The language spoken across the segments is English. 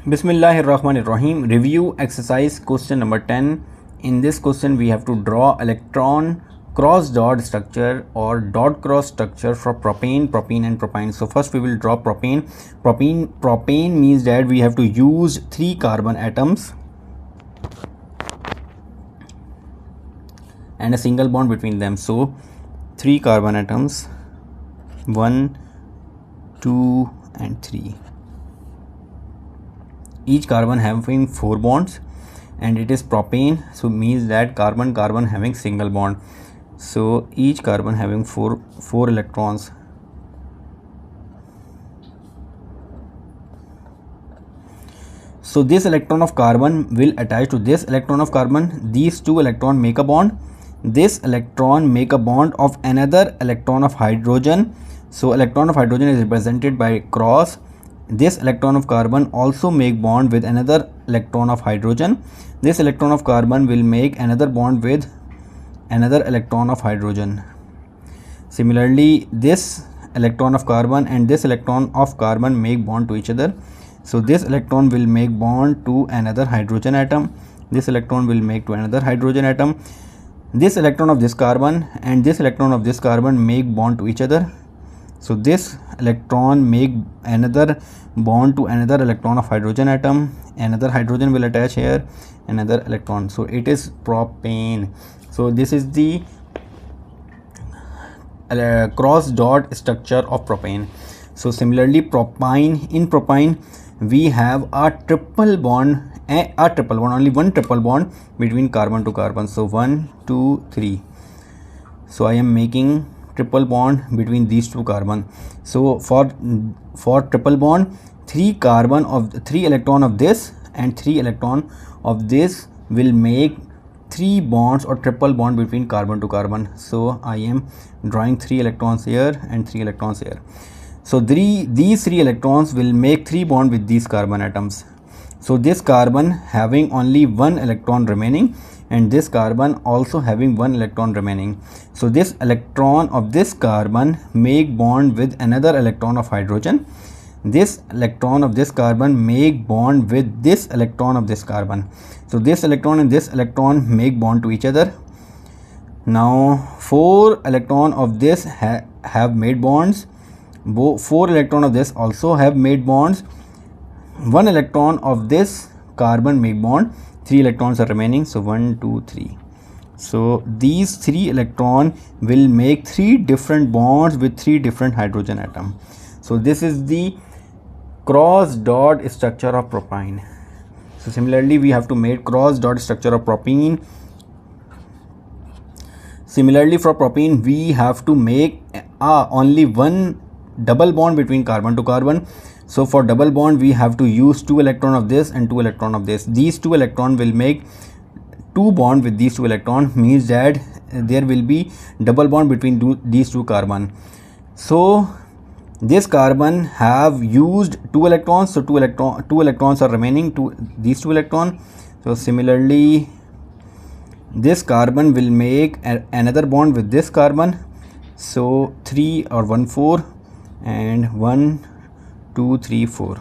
Bismillahirrahmanirrahim. Review exercise question number 10. In this question we have to draw electron cross dot structure or dot cross structure for propane, propene and propyne. So first we will draw propane. Propane means that we have to use 3 carbon atoms and a single bond between them. So 3 carbon atoms, 1, 2 and 3. Each carbon having 4 bonds, and it is propane, so means that carbon having single bond. So each carbon having 4 electrons. So this electron of carbon will attach to this electron of carbon. These 2 electrons make a bond. This electron make a bond of another electron of hydrogen. So electron of hydrogen is represented by cross. This electron of carbon also make bond with another electron of hydrogen. This electron of carbon will make another bond with another electron of hydrogen. Similarly, this electron of carbon and this electron of carbon make bond to each other. So this electron will make bond to another hydrogen atom. This electron will make to another hydrogen atom. This electron of this carbon and this electron of this carbon make bond to each other. So this electron make another bond to another electron of hydrogen atom. Another hydrogen will attach here, another electron. So it is propane. So this is the cross dot structure of propane. So similarly, in propyne we have a triple bond, only one triple bond between carbon to carbon. So 1, 2, 3. So I am making triple bond between these 2 carbon. So for triple bond, 3 electron of this and 3 electron of this will make 3 bonds or triple bond between carbon to carbon. So I am drawing 3 electrons here and 3 electrons here. So these 3 electrons will make 3 bond with these carbon atoms. So this carbon having only 1 electron remaining, and this carbon also having 1 electron remaining. So this electron of this carbon make bond with another electron of hydrogen. This electron of this carbon make bond with this electron of this carbon. So this electron and this electron make bond to each other. Now 4 electron of this have made bonds. 4 electron of this also have made bonds. 1 electron of this carbon make bond. 3 electrons are remaining. So 1, 2, 3. So these 3 electrons will make 3 different bonds with 3 different hydrogen atoms. So this is the cross dot structure of propyne. So similarly, we have to make cross dot structure of propene. Similarly, for propene we have to make only one double bond between carbon to carbon. So for double bond we have to use 2 electron of this and 2 electron of this. These 2 electron will make 2 bond with these 2 electron, means that there will be double bond between these 2 carbon. So this carbon have used 2 electrons, so 2 electrons are remaining to these 2 electron. So similarly, this carbon will make another bond with this carbon. So 3 or 1, 4 and 1, 2, 3, 4.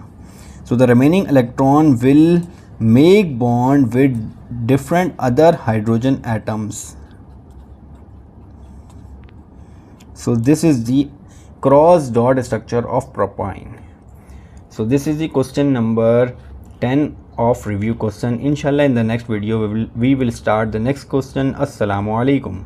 So the remaining electron will make bond with different other hydrogen atoms. So this is the cross dot structure of propyne. So this is the question number 10 of review question. Inshallah in the next video we will start the next question. Assalamu alaikum.